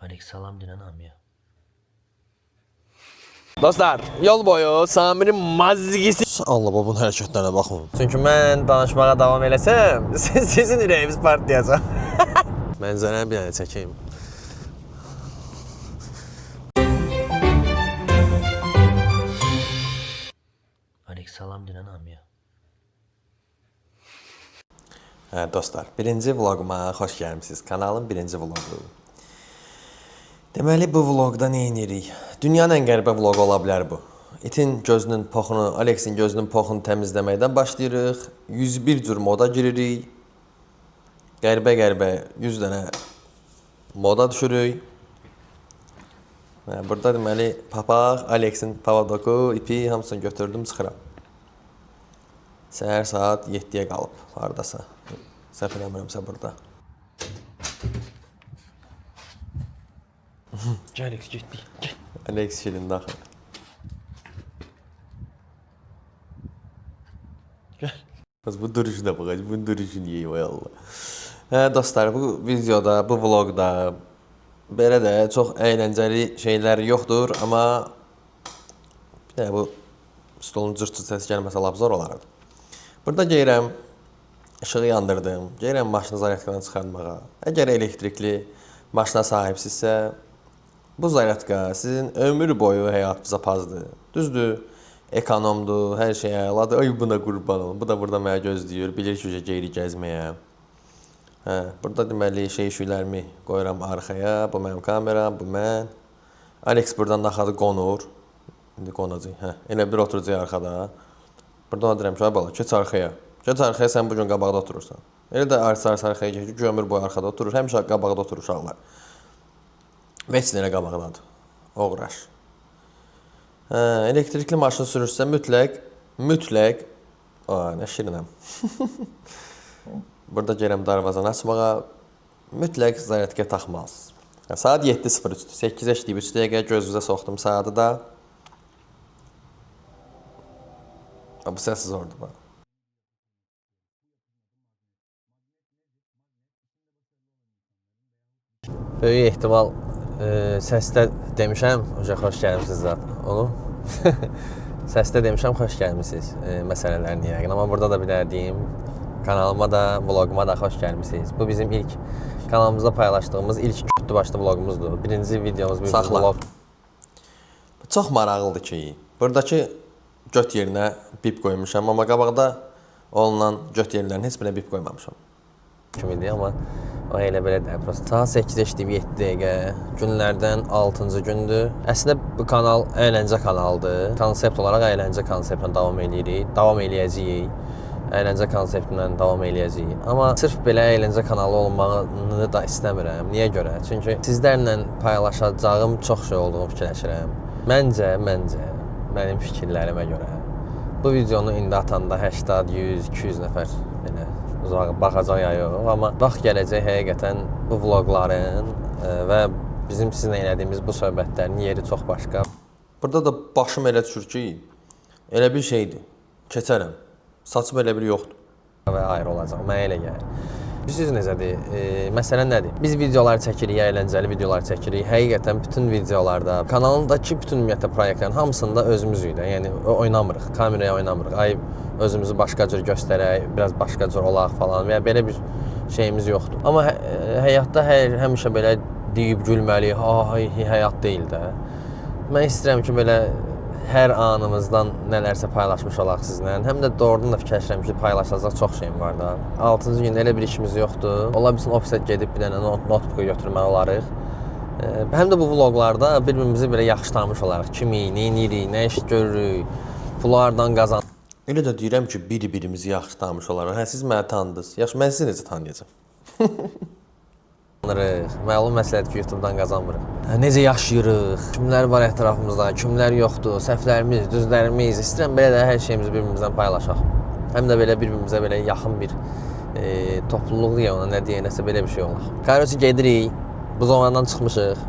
Aleykümselam Dinan abi. Dostlar, yol boyu Samirin mazgisi... Allah babun hərəkətlərine baxın. Çünki mən danışmağa davam eləsəm, sizin ürəyiniz partlayacaq. Mənzərəni bir dənə çəkeyim. Aleykümselam Dinan abi. Dostlar, birinci vloguma xoş gəlmisiniz. Kanalın birinci vlogu. Deməli, bu vlogda nə edirik? Dünyanın ən qəribə vlogu ola bilər bu. İtin gözünün poxunu, Alexin gözünün poxunu təmizləməkdən başlayırıq. 101 cür moda giririk. Qəribə 100 dənə moda düşürük. Burada deməli, papaq, Alexin pavadoku, ipi hamısını götürdüm, çıxıram. Səhər saat 7-yə qalıb, haradasa. Səhv eləmirəmsə burada. Gel Alex getdik. Gel. Alex şirində axı. Gel. Bu duruşu da bax, bu duruşu niyə vay Allah. Dostlar, bu videoda, bu vlogda belə də çox əyləncəli şeylər yoxdur, amma bir də bu stolun cırt-cırt səsi gəlməsə lap zor olardı. Burada gəlirəm, işığı yandırdım, gəlirəm maşını zaryadkadan çıxartmağa. Əgər elektrikli maşına sahibsizsə, bu zaryadka sizin ömür boyu həyatınıza pazdır. Düzdür, ekonomdur, hər şey əladır. Ay buna qurban olun. Bu da burada mənə gözləyir. Bilir ki, geyri gəzməyə. Burada deməli şeylərimi qoyuram arxaya. Bu mənim kameram, bu mən. Alex buradan naxadı qonur. İndi qonacaq. Elə bir oturacaq arxada. Burada ona deyirəm ki, ay bala, keç arxaya. Keç arxaya, sən bugün qabaqda oturursan. Elə də arxaya gəlir ki, ömür boyu arxada oturur. Həmişə qabaqda oturur uşaqlar. Və heç nəyə qabaqdadır. Uğraş. Elektrikli maşın sürürsə mütləq nə şirinəm. Burada gələm darvazanı açmağa, mütləq zaryadka taxmalısınız. Saat 7:03-dür. 8-ə işləyib 3 dəqiqə gözünüzə soxdum saatı da. Bu səssiz ordu bax. Böyük ehtimal səsdə demişəm, xoş gəlmisiniz zaten. Onu səsdə demişəm, xoş gəlmisiniz məsələlərini yəqin. Amma burada da bir də deyim, kanalıma da, vloguma da xoş gəlmisiniz. Bu bizim ilk kanalımızda paylaşdığımız ilk kütlü başlı vlogumuzdur. Birinci videomuz bir vlog. Çox maraqlıdır ki, buradakı göt yerinə bip qoymuşam, amma qabaqda olunan göt yerlərin heç birə bip qoymamışam. Kimidir, amma o elə belə də. Saat 8-ə işləyib 7 dəqiqə, günlərdən 6-cı gündür. Əslində bu kanal əyləncə kanaldır. Konsept olaraq əyləncə konseptlə davam eləyirik, davam eləyəcəyik. Əyləncə konseptindən davam eləyəcəyik. Amma sırf belə əyləncə kanalı olmağını da istəmirəm. Niyə görə? Çünki sizlərlə paylaşacağım çox şey olduğunu fikirləşirəm. Məncə, mənim fikirlərimə görə bu videonu indi atanda 80, 100, 200 nəfər belə uzağa baxacaq ya yox. Amma vaxt gələcək həqiqətən bu vloqların və bizim sizinlə elədiyimiz bu söhbətlərin yeri çox başqa. Burada da başım elə düşür ki, elə bir şeydir, keçərəm. Saçım elə bir yoxdur. Və ayrı olacaq, mənə elə gəlir. Bilirsiniz necədir? Məsələ nədir? Biz videolar çəkirik, əyləncəli videolar çəkirik. Həqiqətən bütün videolarda, kanalındakı bütün ümumiyyətlə proyektlərin hamısında özümüzük də. Yəni oynamırıq, kameraya oynamırıq. Ay özümüzü başqa cür göstərək, biraz başqa cür olaq falan və ya belə bir şeyimiz yoxdur. Amma həyatda həmişə belə deyib gülməli, həyat deyil də. Mən istəyirəm ki, belə hər anımızdan nələrsə paylaşmış olaq sizlə. Həm də doğrudan da fikirləşirəm ki, paylaşacaq çox şeyim var da. 6-cı gün elə bir işimiz yoxdur. Ola bilsin ofisə gedib bir dənə notebook götürmək olarıq. Həm də bu vloqlarda bir-birimizi belə yaxşı tanımış olarıq. Kimi, nə edirik, nə iş görürük, pullardan qazanırıq. Elə də deyirəm ki, bir-birimizi yaxşı tanımış olarıq. Siz məni tanıdınız. Yaxşı, mən sizi necə tanıyacağam? Məlum məsələdir ki, YouTube-dan qazanmırıq. Necə yaşayırıq, kimlər var ətrafımızda, kimlər yoxdur, səhvlərimiz, düzlərimiz, istəyirəm belə də hər şeyimizi bir-birimizdən paylaşaq. Həm də belə bir-birimizə belə yaxın bir topluluq deyə ona nə deyə, nəsə belə bir şey olaq. Qarıcı gedirik, Buzovandan çıxmışıq,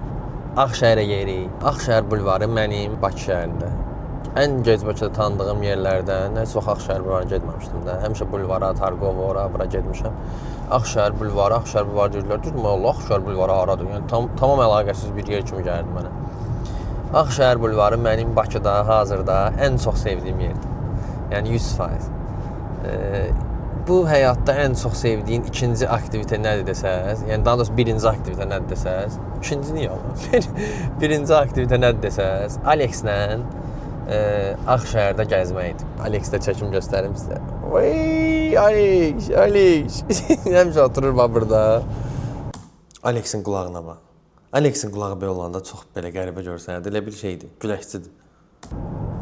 Ağşəhərə gedirik. Ağşəhər bulvarı mənim Bakı şəhərində. ən gec Bakıda tanıdığım yerlərdən nə çox Ağşəhər bulvarına getməmişdim də. Həmişə bulvara, Targova, ora getmişəm. Ağşəhər bulvarı deyirlər. Dedim, Allah, Ağşəhər bulvarı haradır? Yəni tamam əlaqəsiz bir yer kimi gəldi mənə. Ağşəhər bulvarı mənim Bakıda hazırda ən çox sevdiyim yerdir. Yəni 100%. Bu həyatda ən çox sevdiyin ikinci aktivitə nədir desəz, yəni daha doğrusu birinci aktivitə nədir desəz, ikinci niyə olur? Birinci aktivitə nədir desəz, Alexlə Ağşəhərdə gəzməkdir. Alexdə çəkim göstərim sizə. Vay, Alex. Həmişə oturur burada. Alexin qulağına bax. Alexin qulağı belə olanda çox belə qəribə görsənir. Elə bir şeydir, güləşçidir.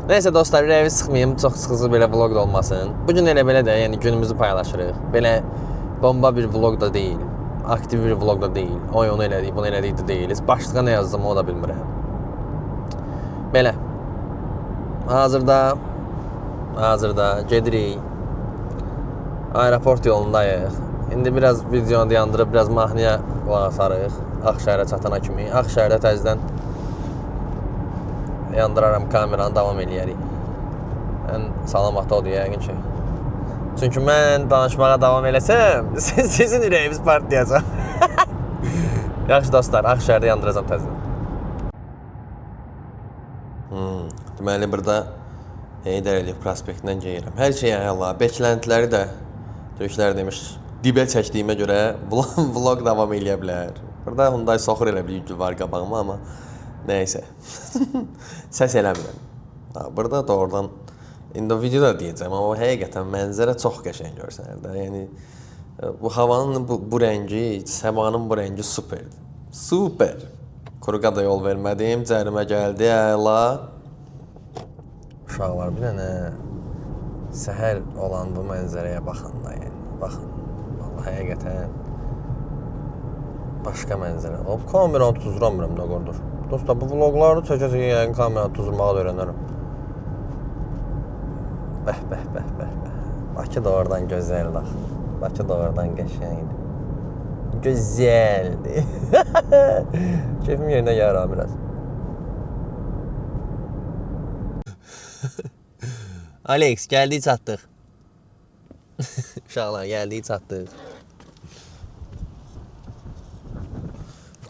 Nəysə dostlar, ürəyiniz sıxmayım, çox sıxıcı belə vlog da olmasın. Bugün elə belə də, yəni günümüzü paylaşırıq. Belə bomba bir vlog da deyil, aktiv bir vlog da deyil. Oy onu elədik, bunu elədik də deyilik. Başlığa nə yazdım, o da bilmirəm. Belə. Hazırda gedirik. Aeroport yolundayıq. İndi biraz videonu dayandırıb, biraz mahnıya qulaq asarıq. Ağşəhərə çatana kimi. Ağşəhərdə təzədən yandıraram kameranı, davam eləyərik. Ən salamat odur yəqin ki. Çünki mən danışmağa davam eləsəm, sizin ürəyiniz partlayacaq. Yaxşı dostlar, Ağşəhərdə yandıracam təzədən. Deməli, burada Heydər Əliyev prospektindən geyirəm. Hər şey əla, bekləntiləri də döyüşlər demiş, dibə çəkdiyimə görə vlog davam eləyə bilər. Burada Hyundai soxur elə bir yükü var qabağıma, amma nəysə, səs eləmirəm. Burada doğrudan, indi o videoda deyəcəm, amma həqiqətən mənzərə çox qəşəng görsənir də. Yəni, bu havanın bu rəngi, səmanın bu rəngi superdir. Super! Kuruqa da yol vermədim, cərimə gəldi, əla. Uşaqlar, bir dənə səhər olan bu mənzərəyə baxın da, yəni, baxın. Vallahi həqiqətən başqa mənzərə. Kameranı tuzuramıram da qordur. Dostlar, bu vlogları çəkəcək, yəqin kameranı tuzurmağı da öyrənərəm. Bəh. Bakı da oradan gözəldir. Bakı da oradan qəşəngdir. Gözəldir. Keyfim yerinə gəlir biraz. Alex, gəldik çatdıq. Uşaqlar, gəldik çatdıq.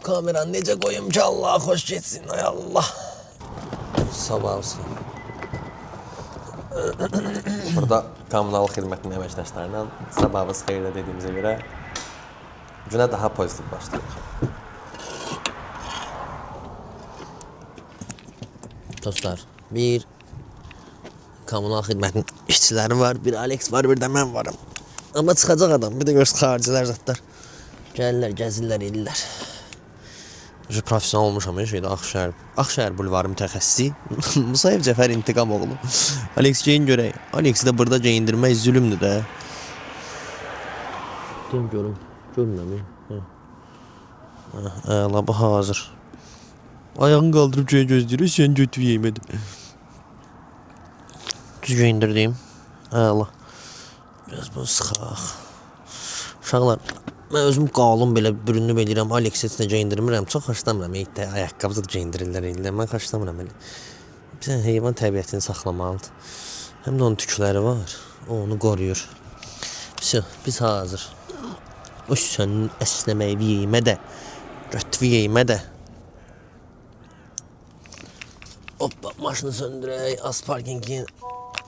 Kameranı necə qoyum ki, Allah xoş getsin, ay Allah. Sabah olsun. Burada kommunal xidmətin əməkdaşlarından sabahınız xeyirlə dediyimizə görə günə daha pozitiv başlayıq. Dostlar, bir kommunal xidmətin işçiləri var, bir Alex var, bir də mən varım. Amma çıxacaq adam, bir də görürsün xaricilər zətlər. Gəlirlər, gəzirlər, edirlər. Profesional olmuşam, şeydə Ağşəhər bulvarı mütəxəssisi Musayev Cəfər İntiqamoğlu. Alex geyin görək. Alex'i də burada geyindirmək zülümdür də. Deyim görüm, görmürəm. Əla, bu hazır. Ayağını qaldırıb gözləyir, sən götür yemədim. Düz geyindirdim. Əla. Biraz bunu sıxaq. Uşaqlar, mən özüm qalın belə bürünüb eləyirəm, Alex'i heç nə geyindirmirəm. Çox xoşlamıram, ayaqqabısı da geyindirirlər. Mən xoşlamıram elə. Bir heyvan təbiətini saxlamalıdır. Həm də onun tükləri var, o onu qoruyur. Biz hazır. O sənin əsnəməyi yeyimə də, götvi yeyimə də. Hoppa, maşını söndürək, az parkingin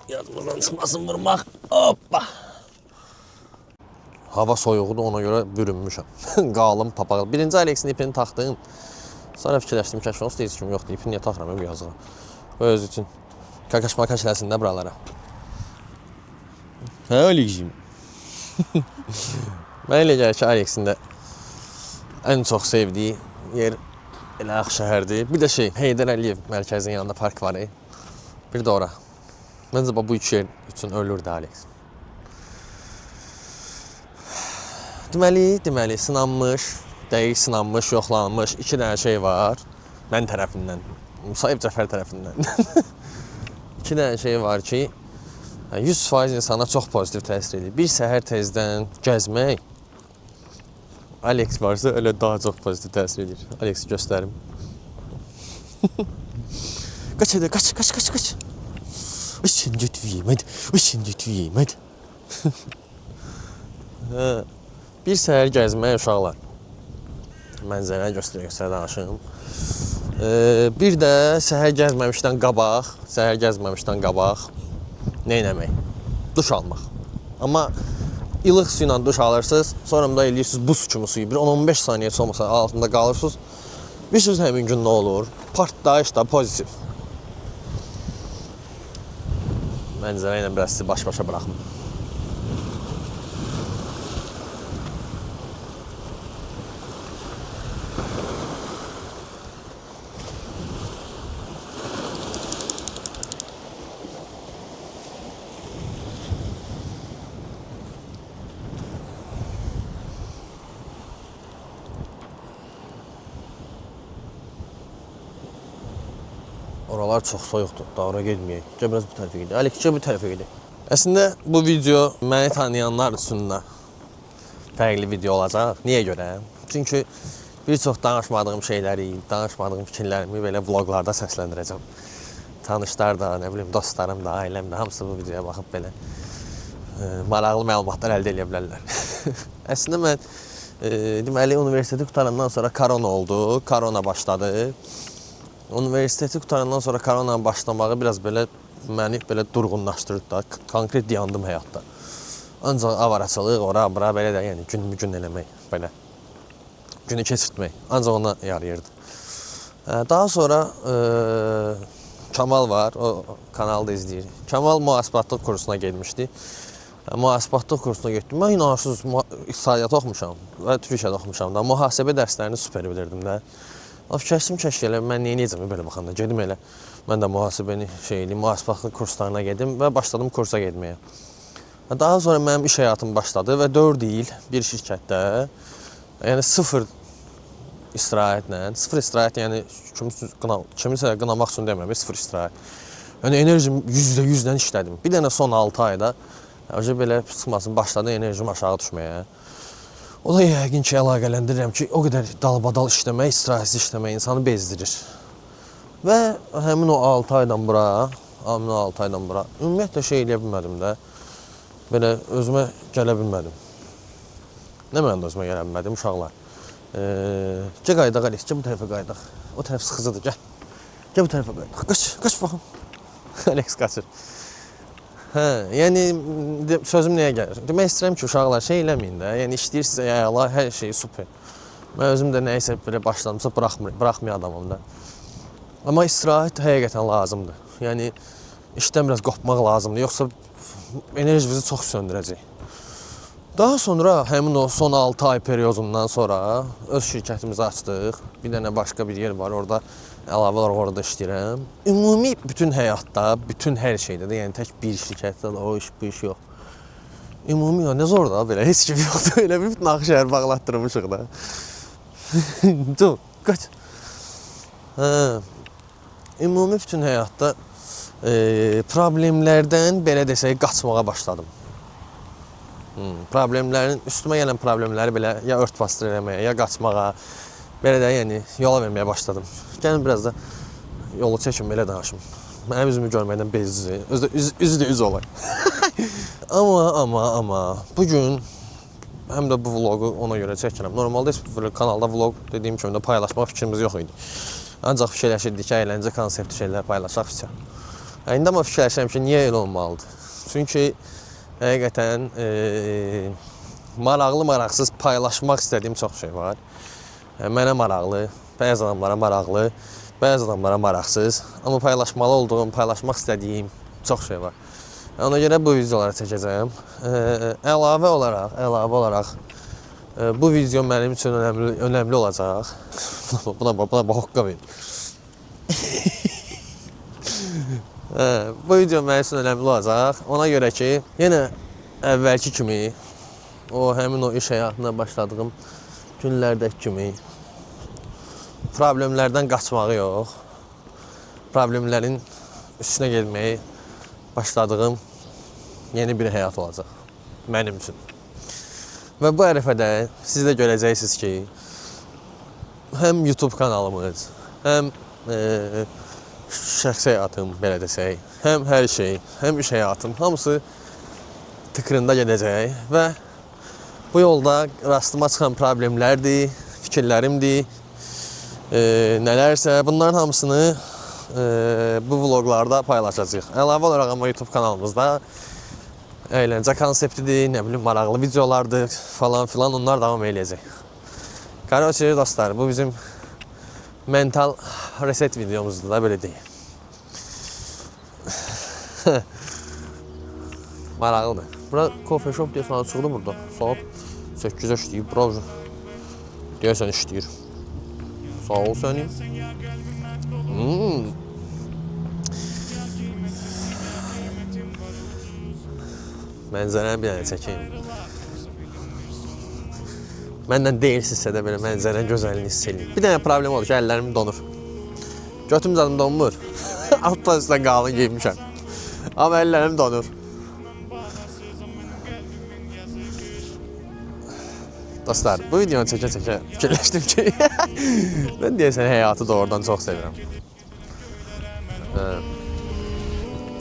yadımızdan çıxmasın vurmaq. Hoppa. Hava soyuğudur, ona görə bürünmüşəm. Qalım, papaq. Birinci Alex'in ipini taxdım. Sonra fikirləşdim, kəşf olsun, heç kim yoxdur. İpini niyə taxıram, bu yazığa. Bu öz üçün kakaş-makaş eləsin də buralara. Hə, Alex'im. Mən elə gəlir ki, Alex'in də ən çox sevdiyi yer elə Ağşəhərdir. Bir də Heydər Əliyev mərkəzinin yanında park var. Bir də ora. Məncə bu iki yer üçün ölürdü Alex. Deməli, sınanmış, dəqiq sınanmış, yoxlanmış iki dənə şey var. Mən tərəfindən, Musayev Cəfər tərəfindən. İki dənə şey var ki, 100% insana çox pozitiv təsir edir. Bir səhər tezdən gəzmək, Alex varsa elə daha çox pozitiv təsir edir. Alex'i göstərim. Qaç. Sen götüreyim hadi. Sen götüreyim hadi. Bir səhər gəzməyə uşaqlar. Mənzərə göstərə danışım. Bir də səhər gəzməmişdən qabaq nə etmək? Duş almaq. Amma ilıq su ilə duş alırsınız, sonra da eləyirsiniz buz kimi suyu. Bir 10-15 saniyə olmasa altında qalırsınız. Bilirsiniz həmin gün nə olur? Partlayış da pozitiv. Mənzərə ilə biraz sizi baş-başa buraxım. Oralar çox soyuqdur, da ora getməyək. Gəl biraz bu tərəfə gedək. Alex, gəl bu tərəfə gedək. Əslində bu video məni tanıyanlar üçün də fərqli video olacaq. Niyə görə? Çünki bir çox danışmadığım şeyləri, danışmadığım fikirlərimi belə vloqlarda səsləndirəcəm. Tanışlar da, nə bilim, dostlarım da, ailəm də hamısı bu videoya baxıb belə maraqlı məlumatlar əldə edə bilərlər. Əslində mən deməli universiteti qutarandan sonra korona oldu, korona başladı. Universiteti qutarandan sonra koronanın başlamağı biraz belə məni belə durğunlaşdırdı da, konkret dayandım həyatda. Ancaq avaraçılıq, ora-bura belə də, yəni gün eləmək, belə günü keçirtmək, ancaq ona yarayırdı. Daha sonra Kamal var, o kanalda izləyir. Kamal mühasibatlıq kursuna getmişdi. Mühasibatlıq kursuna getdim. Mən inanırsınız, iqtisadiyyat oxumuşam və Türkiyədə oxumuşam da. Mühasibə dərslərini super bilirdim də. Fikirləşdim kəşkələ, mən niyə necəmi belə baxanda? Gedim elə, mən də mühasibatlıq kurslarına gedim və başladım kursa getməyə. Daha sonra mənim iş həyatım başladı və 4 il bir şirkətdə, yəni sıfır istirahət, yəni kimisə qınamaq üçün demirəm, sıfır istirahət. Yəni enerjim %100-dən işlədim. Bir dənə son 6 ayda, belə sıxmasın, başladı enerjim aşağı düşməyə. O da yəqin ki, əlaqələndirirəm ki, o qədər dalbadal işləmək, istirahətsiz işləmək insanı bezdirir. Və həmin o 6 aydan bura, ümumiyyətlə şey eləyə bilmədim də, belə özümə gələ bilmədim. Nə mən də özümə gələ bilmədim, uşaqlar. Gəl qaydaq, Alex, gəl bu tərəfə qaydaq. O tərəf sıxıcıdır, gəl. Gəl bu tərəfə qaydaq, qaç baxım. Alex qaçır. Yəni sözüm nəyə gəlir? Demək istəyirəm ki, uşaqlar şey eləməyin də, yəni işləyirsinizsə əla, hər şey super. Mən özüm də nəyisə belə başlamışsa buraxmayan adamım da. Amma istirahət həqiqətən lazımdır. Yəni işdən biraz qopmaq lazımdır, yoxsa enerjinizi çox söndürəcək. Daha sonra həmin o son 6 ay periyodundan sonra öz şirkətimizi açdıq. Bir dənə başqa bir yer var, orada əlavə olaraq orada işləyirəm. Ümumi bütün həyatda, bütün hər şeydə də, yəni tək bir şirkətdə də o iş, bu iş yox. Ümumi ya, nə zor da belə, heç kim yoxdur. Elə bir bütün Ağşəhər bağlatdırmışıq da. Dur, qaç. Ümumi bütün həyatda problemlərdən, belə desək, qaçmağa başladım. Üstümə gələn problemləri belə ya örtbasdır eləməyə, ya qaçmağa, belə də yəni yola verməyə başladım. Gəlin biraz da yolu çəkin, belə danışım. Mənim üzümü görməkdən bezdir. Üzü də üz olay. Amma bugün həm də bu vlogu ona görə çəkirəm. Normalda heç bir kanalda vlog dediyim kimi də paylaşmaq fikrimiz yox idi. Ancaq fikirləşirdik ki, əyləncə konseptli şeylər paylaşaq fikir. İndi amma fikirləşirəm ki, niyə elə olmalıdır? Çünki həqiqətən maraqlı-maraqsız paylaşmaq istədiyim çox şey var. Mənə maraqlı, bəzi adamlara maraqlı, bəzi adamlara maraqsız. Amma paylaşmalı olduğum, paylaşmaq istədiyim çox şey var. Ona görə bu videoları çəkəcəyəm. Əlavə olaraq bu video mənim üçün önəmli olacaq. Buna hoqqa verin. Bu video mənim üçün önəmli olacaq. Ona görə ki, yenə əvvəlki kimi, həmin o iş həyatına başladığım günlərdəki kimi problemlərdən qaçmağı yox, problemlərin üstünə gelməyi başladığım yeni bir həyat olacaq mənim üçün. Və bu ərəfədə siz də görəcəksiniz ki, həm YouTube kanalımız, həm şəxsi həyatım, belə desək, həm hər şey, həm iş həyatım, hamısı tıkırında gedəcək və bu yolda rastıma çıxan problemlərdir, fikirlərimdir, nələrsə, bunların hamısını bu vloglarda paylaşacağıq. Əlavə olaraq amma YouTube kanalımızda əyləncə konseptidir, nə bilim, maraqlı videolardır, falan filan, onlar davam eləyəcək. Qarşı dostlar, bu bizim mental reset videomuzdur da, belə deyim. Maraqlıdır. Bura coffee shop deyəsən açıqdır burada. Saat 8-ə işləyib, bura deyəsən işləyir. Sağ ol sənin. Mənzərəni bir dənə çəkeyim. Məndən deyilsizsə də belə mənzərənin gözəlliğini hiss edeyim. Bir dənə problem olur ki, əllərim donur. Götüm zadım donmur. Altdan üstdən qalın giymişəm. Amma əllərim donur. Dostlar, bu videonu çəkə-çəkə fikirləşdim ki, mən deyəsən həyatı doğrudan çox sevirəm.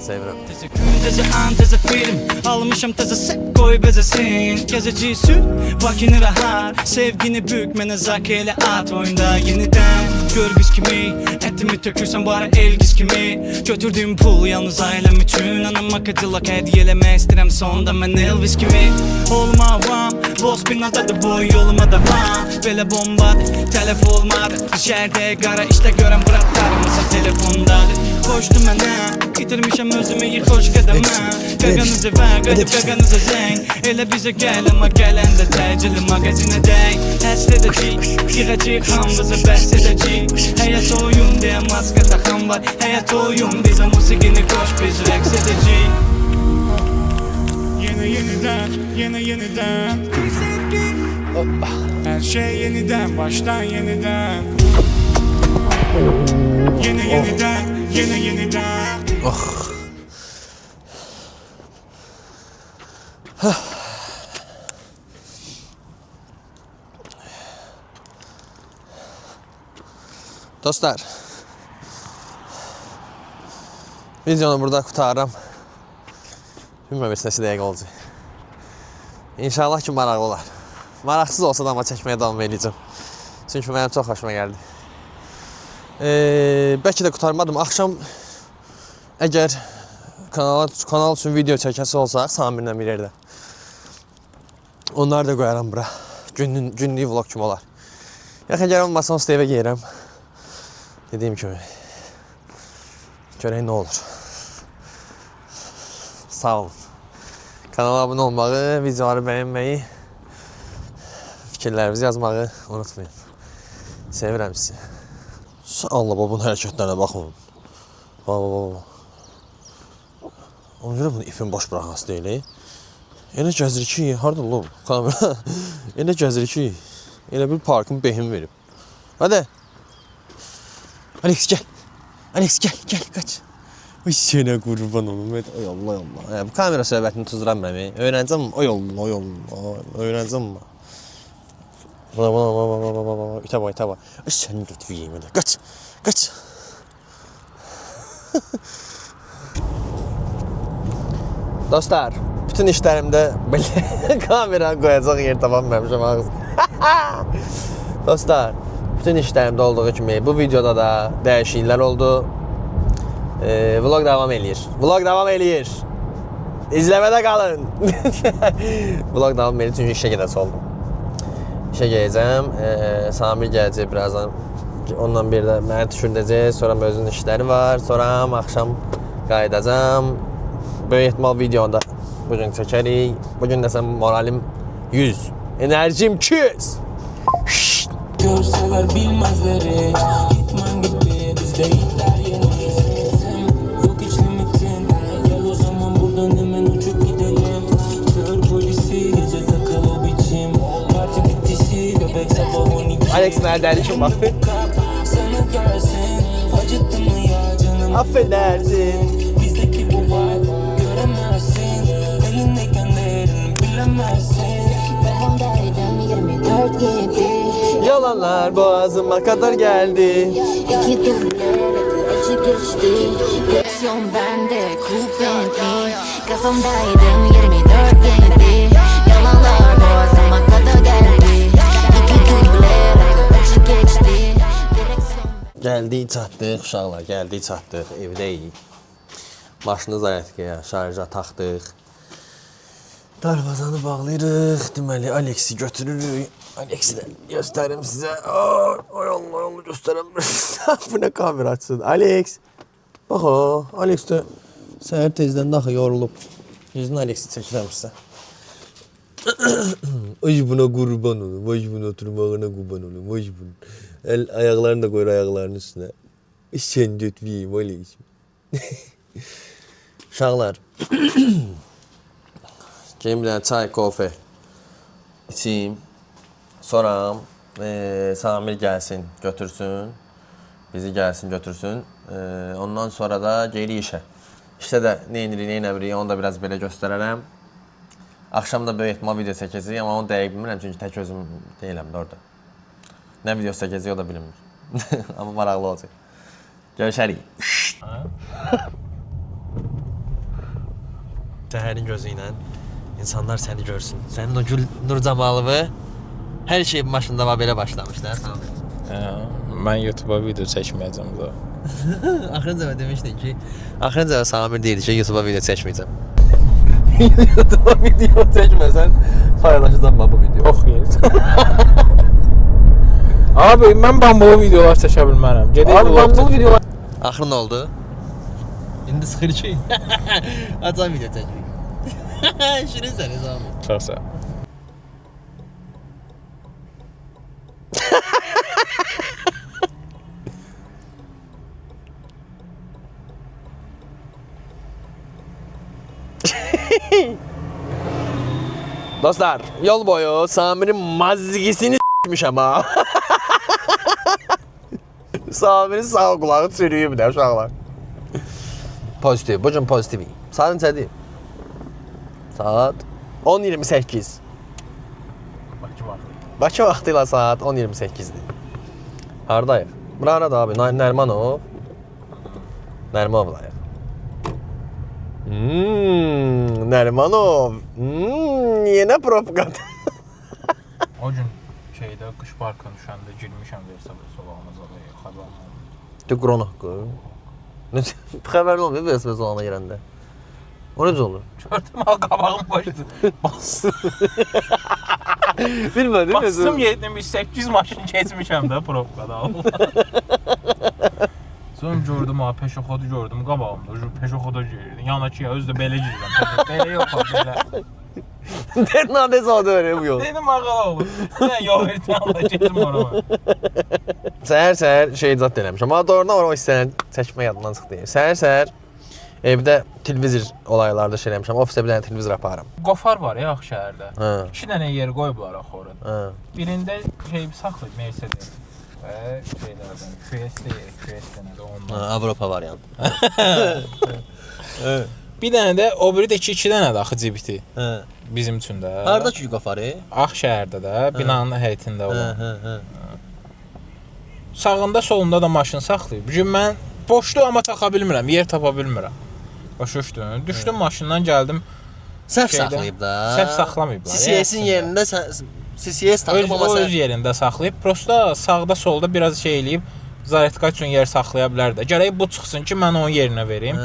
Sevirəm. Teze gün, teze an, teze film. Almışam teze set koy bezesin. Gezeci süt, vakini rahat. Sevgini bükme nezakeli at oyunda yeniden. Görgüz kimi, etimi tökürsen bari elgiz kimi. Götürdüğüm pul yalnız ailem üçün. Anama katıla hediyeleme istirem sonda ben Elvis kimi. Olma vam, boz binadadır boy yoluma devam. Böyle bombadır, telef olmadı. Dışarıda qara işte görən bıraklarımıza telefondadır. Koştum mənə, itirmişəm özümü yıxoş qədəmə. Qaqanızı və qadib qaqanızı zəng. Elə bizə gəl amma gələndə təcili mağazinə dəy. Həsd edəcək, yığacaq hamımızı bəhs edəcək. Həyat oyun deyə maska taxan var. Həyat oyun bizə musiqini qoş biz rəqs edəcək. Yeniden her şey yeniden baştan yeniden. Yeniden. Oh. Dostlar, videonu burada qurtarıram. Bilməm, bir səsi dəqiq olacaq. İnşallah ki, maraqlı olar. Maraqsız olsa da amma çəkməyə davam edəcəm. Çünki mənim çox xoşuma gəldi. Bəlkə də qurtarmadım. Axşam əgər kanal üçün video çəkəsi olsaq, Samirlə bir yerdə, onları da qoyaram bura. Günlük vlog kimi olar. Yaxı əgər olmasa onsuz da evə geyirəm. Dediyim kimi, görək nə olur. Sağ olun. Kanala abunə olmağı, videoları bəyənməyi, fikirlərinizi yazmağı unutmayın. Sevirəm sizi. Allah, bunun hərəkətlərinə baxın. Baba. Ona görə bunu ipin boş bıraxası deyil. Elə gəzir ki, harada olub? Kamera. Elə gəzir ki, elə bir parkın behim verib. Hadi. Alex gel. Alex gel kaç. Ay sənə qurban olum. Ay Allah. Bu kamera söhbətini tuzduram məmi. Öyrənəcəm mi? O yolun. Öyrənəcəm mi? Bana. İtə bax. Ay sənin götürü yeyim elə. Qaç. Dostlar, bütün işlərimdə belə kamera qoyacaq yer tapamamışam ağzı. Dostlar, bütün işlərimdə olduğu kimi bu videoda da dəyişikliklər oldu. Vlog davam eləyir. İzləmədə qalın. Vlog davam eləyir çünki işə gedəsi oldum. İşə gələcəm. Samir gələcək birazdan. Ondan bir də məni düşürdəcək. Sonra özünün işləri var. Sonra axşam qayıdacam. Böyük ehtimal videonu da bugün çəkərik. Bugün desəm moralim 100. Enerjim 200. Görseler bilmezleri Gitmen gibi bizde hitler yeniyiz Yok hiç limitin Gel o zaman buradan hemen uçup gidelim Kör polisi gece takılı biçim Parti bitişi göbek sabah 12 Alex nerede kim bak? Sana gelsin Acıttı mı ya canım Affedersin. Bizdeki bu vibe göremezsin Elindeyken değerini bilemezsin Devamdaydım 24/7 Yalanlar boğazıma kadar geldi. İki duble acı geçti. Direksiyon bende, coupe Bentley. Kafamdaydım 24/7. Yalanlar boğazıma kadar geldi. İki duble rakı acı geçti. Direksiyon Gəldik, çatdıq uşaqlar, gəldik, çatdıq, evdəyik. Maşını zayətkiyə, şarja taxdıq. Darvazanı bağlayırıq. Deməli, Alexi götürürük. Alexi də göstərim sizə. Ay Allah, Allah göstərəm. Bu nə kamera açsın? Alex. Bax o, Alex də səhər tezdən daxı yorulub. Yüzünü Alexi çəkirəm sizə. Ay buna qurban olum. Ay buna oturmağına qurban olum. Ay buna. Ayaqlarını da qoyur ayaqlarının üstünə. Sən götüreyim Alex. Uşaqlar. Gəlin bir dənə çay, kofe içeyim. Sonra Samir gəlsin, götürsün. Bizi gəlsin, götürsün. Ondan sonra da geri işə. İşdə də nə edirik, nə eləmirik, onu da biraz belə göstərərəm. Axşam da böyük etmə video çəkəcəyik, amma onu dəqiq bilmirəm çünki tək özüm deyiləm də orada. Nə video çəkəcəyik o da bilinmir. Amma maraqlı olacaq. Görüşərik. Səhərin gözü ilə insanlar səni görsün. Sənin o gül nur camalığı hər şey maşında belə başlamış da. Mən YouTube-a video çəkməyəcəm da. Axırıncı dəfə demişdin ki, axırıncı dəfə Samir deyirdi ki, YouTube-a video çəkməyəcəm. YouTube-a video çəkməsən paylaşacağam bu video. Yox, yes. Abi, mən bambulu videolar çəkə bilmərəm. Abi, bambulu videolar... Axır nə oldu? İndi sıxır ki. Açam video çəkirik. Şirin səni Samir. Çox sağ ol. Dostlar, yol boyu Samir'in mazgisini s**mişəm ha. Samir'in sağ qulağı çürüyüb də uşaqlar. Pozitiv, bu gün pozitiv. Saat neçədir? Saat 10:28. Bakı vaxtı ilə saat 10:28-dir. Hardayıq? Bura nədir abi? Nərmanov. Nərmanovdayıq. Nərmanov. Yenə propkadır. O gün şeydə, qış parkına düşəndə girmişəm Versabes olağına zadaya, xəbərlə. Qron haqqı. Xəbərin olmuyor Versabes olağına girəndə. O necə olur? Gördüm, qabağım başdı. Bastım. Bilmədim. Bastım 78 maşın keçmişəm də propkada. Sonra gördüm, peşoxodu gördüm qabağımda. Peşoxoda girirdim. Yanakıya özü də belə girirəm. Belə yox, belə. Nades adı öyle bu yol. Dedim ağala olur. Mən yol verdim, Allah getim oraya. Səhər şey zat eləmişəm. Amma doğrudan o hissəni çəkmək yadımdan çıxdı. Səhər evdə televizor olaylarda şey eləmişəm. Ofisə bir dənə televizor aparım. Qofar var ya Ağşəhərdə. Hə. 2 dənə yer qoyublar axı orada. Hə. Birində şey saxlayıb Mercedes. Və şeylərdən QS nədir onlar. Avropa variantı. Bir dənə də o biri də 2 dənədir axı cibiti. Hə. Bizim üçün də. Harda ki qofarı? Ağşəhərdə də binanın həyətində olan. Hə. Sağında, solunda da maşın saxlayıb. Bu gün mən boşdu amma taxa bilmirəm, yer tapa bilmirəm. Başa düşdün? Düşdüm maşından gəldim. Səhv saxlayıb da. Səhv saxlamayıblar. CCS-in yerində CCS taxıb amma öz yerində saxlayıb. Prosta sağda, solda biraz şey eləyib. Zaretka üçün yer saxlaya bilər də. Gərək bu çıxsın ki, mən onun yerinə verim.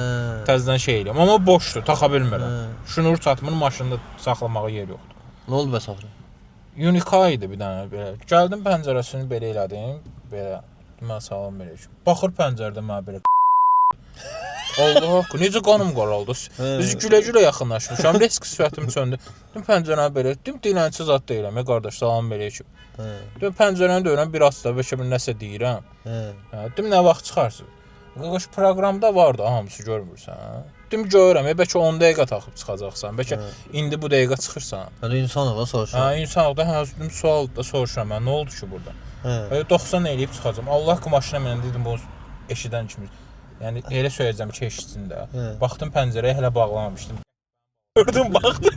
Təzədən şey eləyim. Amma boşdur, taxa bilmirəm. Şunur çatmır, maşında saxlamağa yer yoxdur. Nə oldu bəs axırı? Unica idi bir dənə belə. Gəldim pəncərəsini belə elədim. Belə mən salam belə. Baxır pəncərədə mənə belə. Allah haqqı, necə qanım qaraldı. Biz gülə-gülə yaxınlaşmışam. Risk sifətim söndü. Dim pəncərəni belə etdim. Dilənçi zad deyirəm. Qardaş, salam belə ki. Dim pəncərəni döyürəm, bir az da bəlkə bir nəsə deyirəm. Dim nə vaxt çıxarsın? Qardaş, proqramda vardı, hamısı görmürsən. Dim görürəm, bəlkə 10 dəqiqə taxıb çıxacaqsan. Bəlkə indi bu dəqiqə çıxırsan. Hə, insanlıqla soruşuram. Hə, insanlıqda dim sual da soruşuram mən. Nə oldu ki burada? 90 eləyib çıxacağam. Allah ki maşına mənə dedim bu eşidən kimi. Yəni elə söyləyəcəm ki, eşitsin də. Baxdım pəncərəyə hələ bağlamamışdım. Gördüm, baxdım.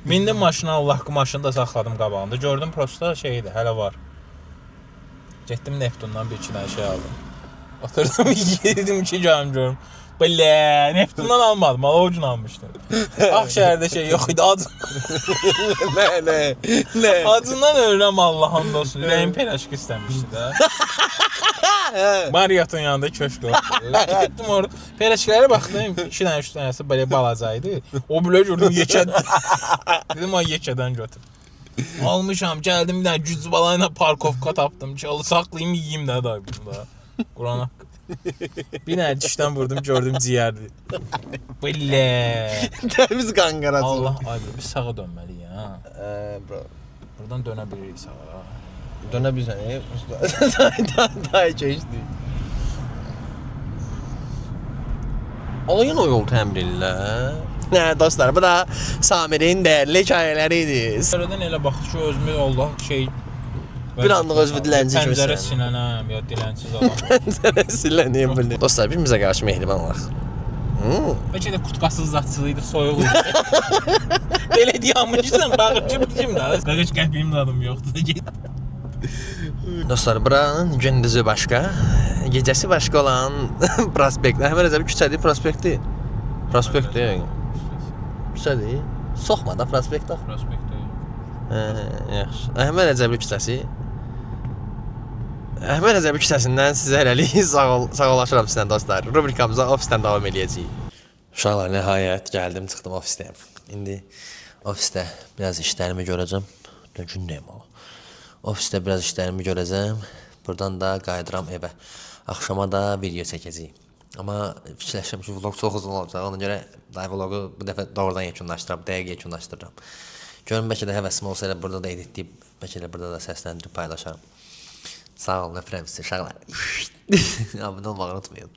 Mindim maşına, Allah ki maşını da saxladım qabağında. Gördüm prosta şeydir, hələ var. Getdim Neptundan bir iki dənə şey aldım. Oturdum yedim ki görüm. Belə Neptundan almadım, Alovcun almışdım. Ağşəhərdə şey yox idi, Ne? acından ölürəm Allah'ın olsun. Ürəyim peraşki istəmişdi də. Marriot'un yanında köşk oldu. Getdim orada peraşkilərə baxdım, 2 dənə 3 dənəsi belə balacaydı. O belə gördüm yekəd. Dedim ay yekədən götür. Almışam, gəldim bir dənə güclü balayla parkovka tapdım. Çalı saxlayım, yeyeyim də da bunda. Quran haqqı. Bir dənə dişdən vurdum, gördüm ciyərdi. Belə. Temiz qanqarası. Allah ay biz sağa dönməliyik ha. Bro. Buradan dönə bilirik sağa. Dönə bilsən, daha keçdi. Alayın o yol təmrinlə. Nə dostlar, bu da Samir'in dəyərli hekayələri idi. Sonradan elə baxdı ki, özümü Allah şey Bir anlıq özümü dilənci pəncərə görsən. sinənəm ya dilənsiz adam. Pəncərəsilə bunu. Dostlar, birimizə qarşı mehriban olaq. Bəlkə də qutqasız zatsızıydı, soyuq idi. Belə dayanmışsan, bağırcı biçim də. Qaqaç qəpiyim də adım yoxdur. Dostlar, buranın gündüzü başqa, gecəsi başqa olan prospekt. Əhməd Rəzəbi küçədir, prospektdir. Prospektdir. Küçədir. Soxma da prospekt axı. Prospektdir. Yaxşı. Əhməd Rəzəbi küçəsi. Əhməd Rəzəbi küçəsindən sizə hələlik sağollaşıram sizdən dostlar. Rubrikamıza ofisdən davam edəcəyik. Uşaqlar, nəhayət gəldim, çıxdım ofisdən. İndi ofisdə biraz işlərimi görəcəm. Nə gündəyim o. Ofisdə biraz işlərimi görəcəm. Buradan da qayıdıram evə. Axşama da video çəkəcəyik. Amma fikirləşirəm ki, vlog çox uzun olacaq. Ona görə vlogu bu dəfə doğrudan yekunlaşdıram, dəqiq yekunlaşdırıram. Görün, bəlkə də həvəsim olsa elə burada da editləyib, bəlkə də burada da səsləndirib paylaşarım. Sağ olun, öpürəm sizi uşaqlar. Abunə olmağı unutmayın.